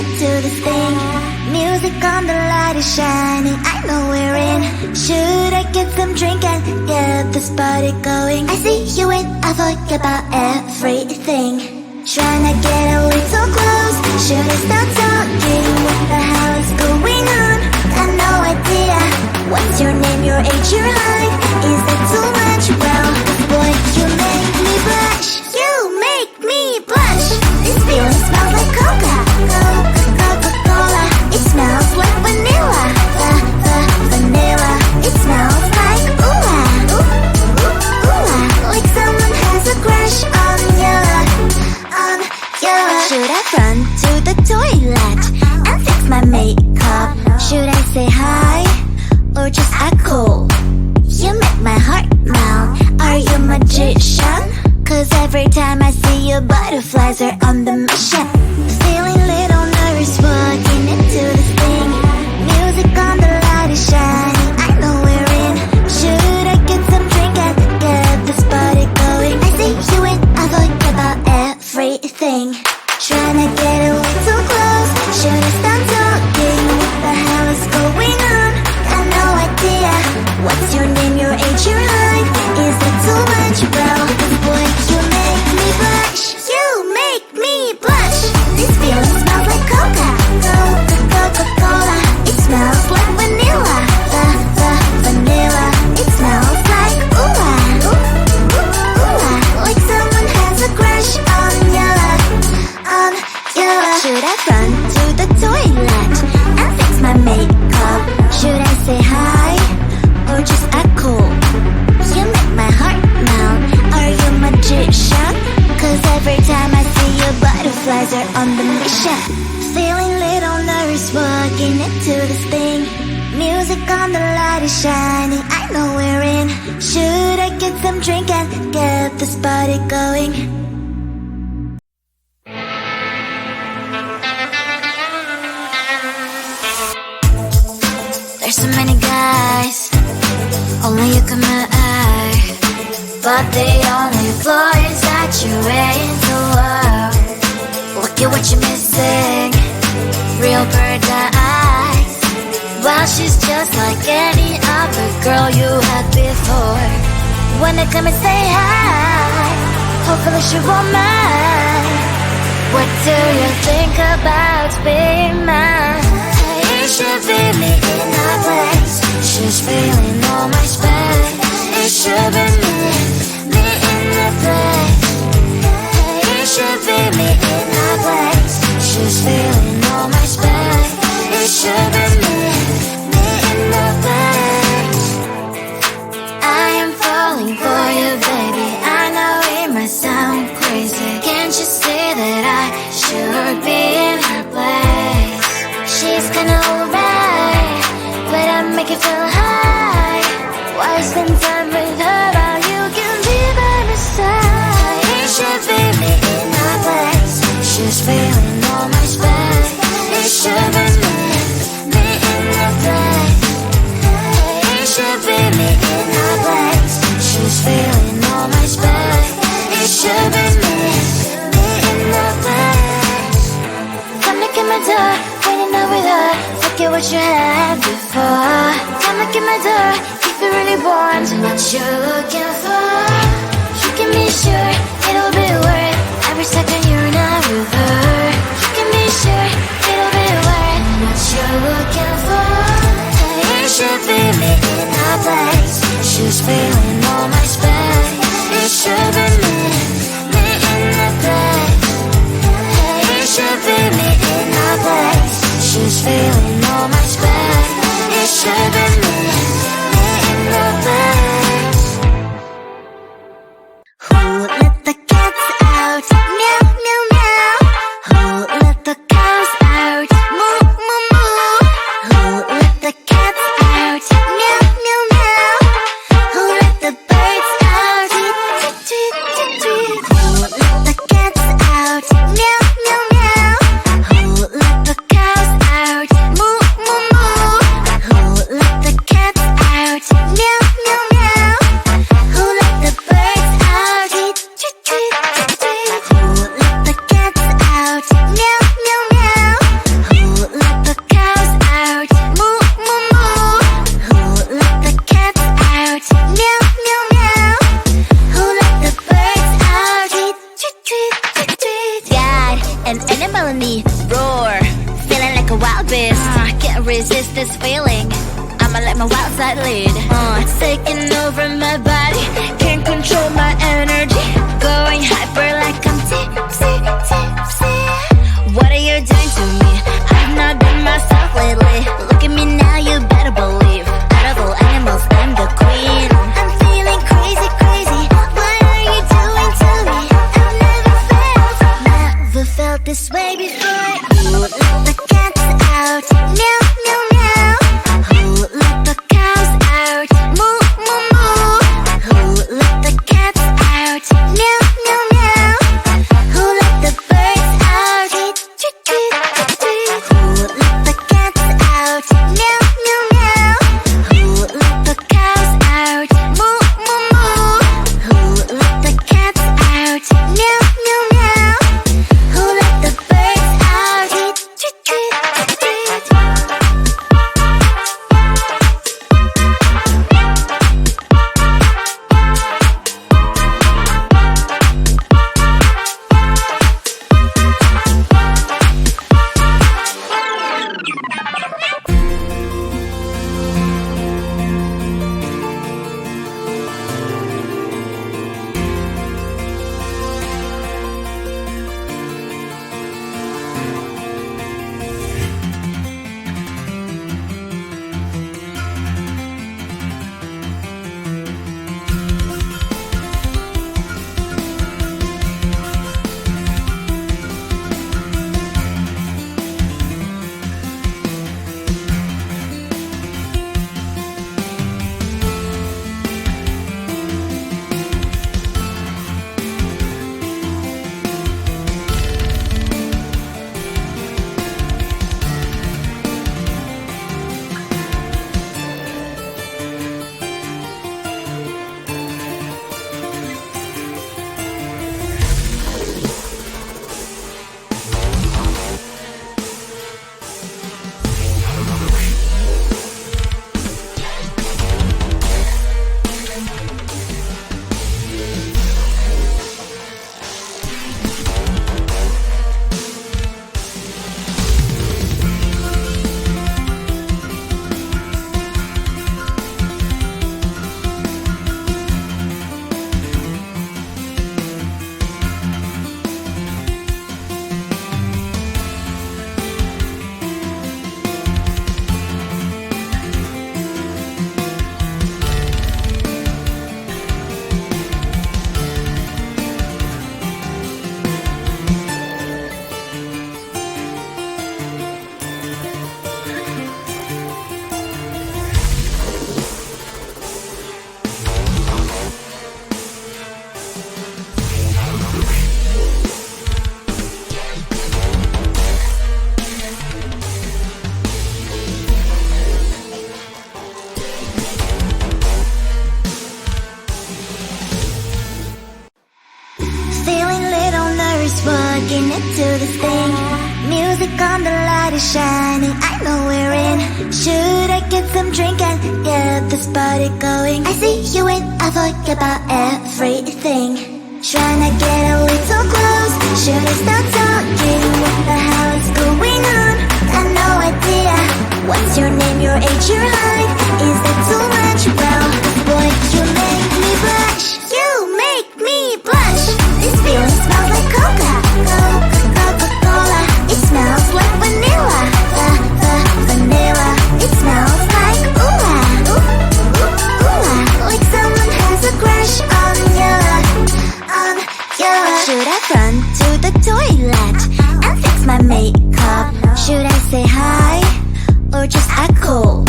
into this thing. Music on the light is shining, I know we're in. Should I get some drink and get this party going? I see you and I forget about everything. Tryna get a little close, should I start talking? What the hell is going on? Got no idea. What's your name, your age, your height? Is that too much? Well, boy, you make me blush. You make me blush. This feeling smells like Coca-Cola. It smells like vanilla. Vanilla. It smells like like someone has a crush on you. Should I run to the toilet and fix my makeup? Should I say hi or just act cool? You make my heart melt. Are you a magician? Cause every time I see you, butterflies are on the mission. Feeling little nervous walking into this thing. Music on the light is shining, I know we're in. Should I get some drink and get this party going? I see you and I forget about everything. Tryna get a little close, should I start talking? What the hell is going on? Got no idea. What's your name, your age, your height? Is that too much? Well, boy, you make me blush. You make me blush. This feeling smells like Coca-Cola. It smells like vanilla. Vanilla. It smells like like someone has a crush on you. Should I run to the toilet and fix my makeup? Should I say hi or just act cool? You make my heart melt. Are you a magician? Cause every time I see you, butterflies are on the mission. Feeling little nervous walking into this thing. Music on the light is shining, I know we're in. Should I get some drink and get this party going? There's so many guys, only you can eye, but the only flaw is that you're into love. Look at what you're missing, real bird's eyes. Well, she's just like any other girl you had before. Wanna come and say hi, hopefully she won't mind. What do you think about being mine? It should be me in her place. She's feeling all my space. It should be me in the place. It should be me in her place. She's feeling all my space. It should be me in the place. I am falling for you, baby. I know it might sound crazy. Can't you see that I should be in her place? She's kinda alright, but I make you feel high. Why spend time with her while you can be by my side? It should be me in her place. She's feeling all my space. It should be me in the place. It should be me in her place. She's feeling all my space. It should be me in the place. Come knock at my door, waiting out with her. Forget what you had before. Come knock at my door if you really want what you're looking for. You can be sure it'll be worth every second you're not with her. You can be sure it'll be worth what you're looking for. It should be me in her place. She's feeling all my space. It should be me in the place. It should be me in her place. She's feeling all my space. It should be me in the place. Who let the cats out? Meow, meow, meow. Who let the cows out? Moo, moo, moo. Who let the cats out? Meow, meow, meow. Who let the birds out? Tweet, tweet, tweet, tweet. Who let the cats out? Meow, meow, meow. Who let the cows out? Moo, moo, moo. Who let the an animal in me. Roar, feeling like a wild beast. Can't resist this feeling. I'ma let my wild side lead. It's taking over my body. Can't control my energy. Going hyper like I'm tipsy, tipsy. What are you doing to me? I've not been myself lately. Look at me now, you better believe. Out of all animals, I'm the queen. I'm feeling crazy, crazy. What are you doing to me? I've never felt this way before. Who let the cats out? Meow, meow, meow. Who let the cows out? Moo, moo, moo. Who let the cats out? Meow, meow, meow. Who let the birds out? Tweet, tweet, tweet, tweet. Who let the cats out? Meow, meow, meow. Who let the cows out? Moo, moo, moo. Who let the cats out? Meow, meow, meow. Who let the birds out? Tweet, tweet, tweet, tweet. Feeling little nervous walking into this thing. Music on, the light is shining, I know we're in. Should I get some drink and get this party going? I see you and I forget about everything. Tryna get a little close. Should I start talking? What the hell is going on? Got no idea. What's your name, your age, your height? Is that too much? Well, boy, you make me blush. You make me blush. This feeling smells like Coca-Cola. It smells like vanilla. Vanilla. It smells like ooh-ah. Like someone has a crush on you. Should I run to the toilet and fix my makeup? Should I say hi or just act cool?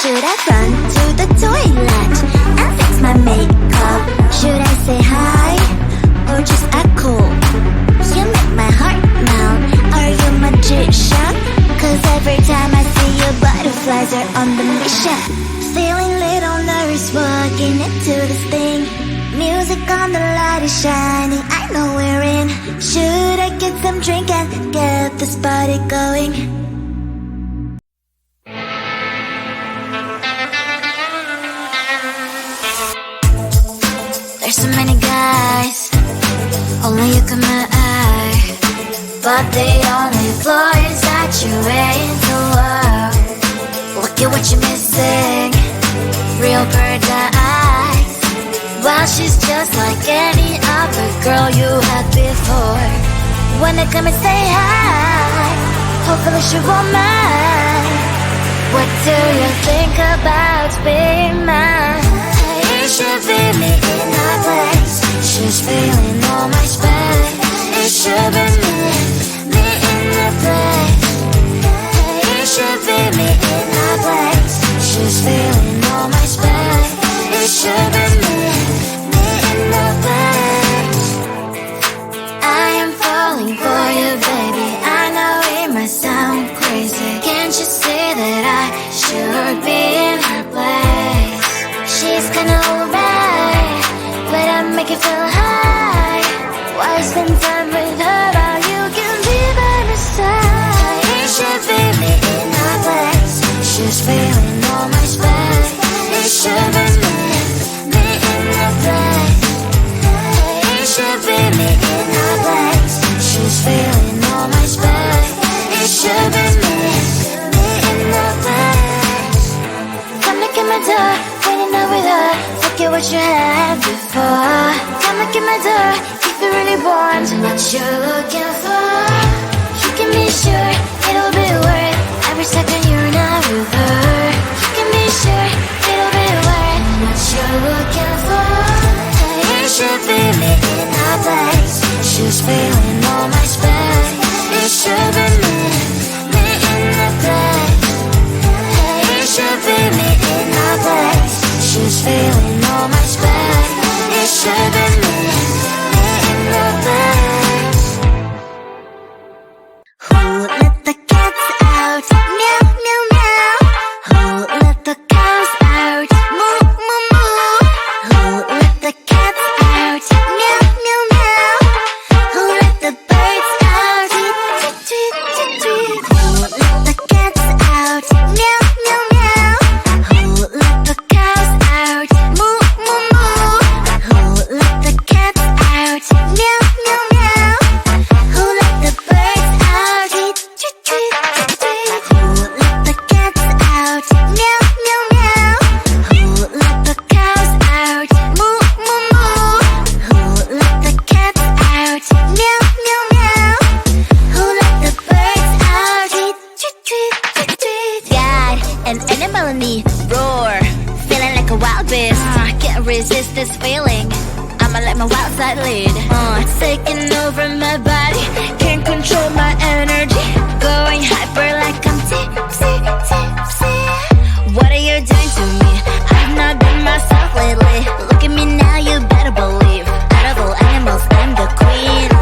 Should I run to the toilet and fix my makeup? Should I say hi or just act cool? You make my heart melt. Are you a magician? Cause every time I see you, butterflies are on the mission. Feeling little nervous walking into this thing. Music on, the light is shining, I know we're in. Should I get some drink and get this party going? There's so many guys, only you can my eye, but the only flaw is that you're into love. Look at what you're missing, real paradise. Well, she's just like any other girl you had before. When they come and say hi, hopefully she won't mind. What do you think about being mine? It should be me in her place. She's feeling all my space. It should be me in her place. It should be me in her place. She's feeling all my space. It should be me in her place. I am falling for you, baby. I know it might sound crazy. Can't you see that I should be in her place? She's kinda alright, but I make it feel high. Why spend time with her while you can be by my side? It should be me in her place. She's feeling all my space. It should be me in her place. It should be me in her place. She's feeling all my space. It should be me in her place. Come knock at my door, when you're not with her. Forget what you had before. Come knock at my door, if you really want what you're looking for. You can be sure it'll be worth every second you're not with her. You can be sure it'll be worth what you're looking for. It should be me in her place. She's feeling all my space. It should be me in her place. It should be me in her place. She's feeling all my space. It should be me in her place. Who let the cats out? Meow, meow, meow. Who let the cows out? Moo, moo, moo. Who let the cats out? Meow, meow, meow. Who let the birds out? Tweet, tweet, tweet, tweet. Who let the cats out? Meow, meow, meow. Who let the cows out? Moo, moo, moo. Who let the cats out? Meow, meow, meow. Who let the birds out? Tweet, tweet, tweet, tweet. Who let the cats out? Meow, meow, meow. Who let the cows out? Moo, moo, moo. Who let the cats out? Meow, meow, meow. Who let the birds out? Tweet, tweet, tweet, tweet, tweet. Got an animal in me, roar, feeling like a wild beast. Can't resist this feeling. I'ma let my wild side lead. It's taking over my body, can't control my energy. Going hyper like I'm tipsy, tipsy. What are you doing to me? I've not been myself lately. Look at me now, you better believe. Out of all animals, I'm the queen.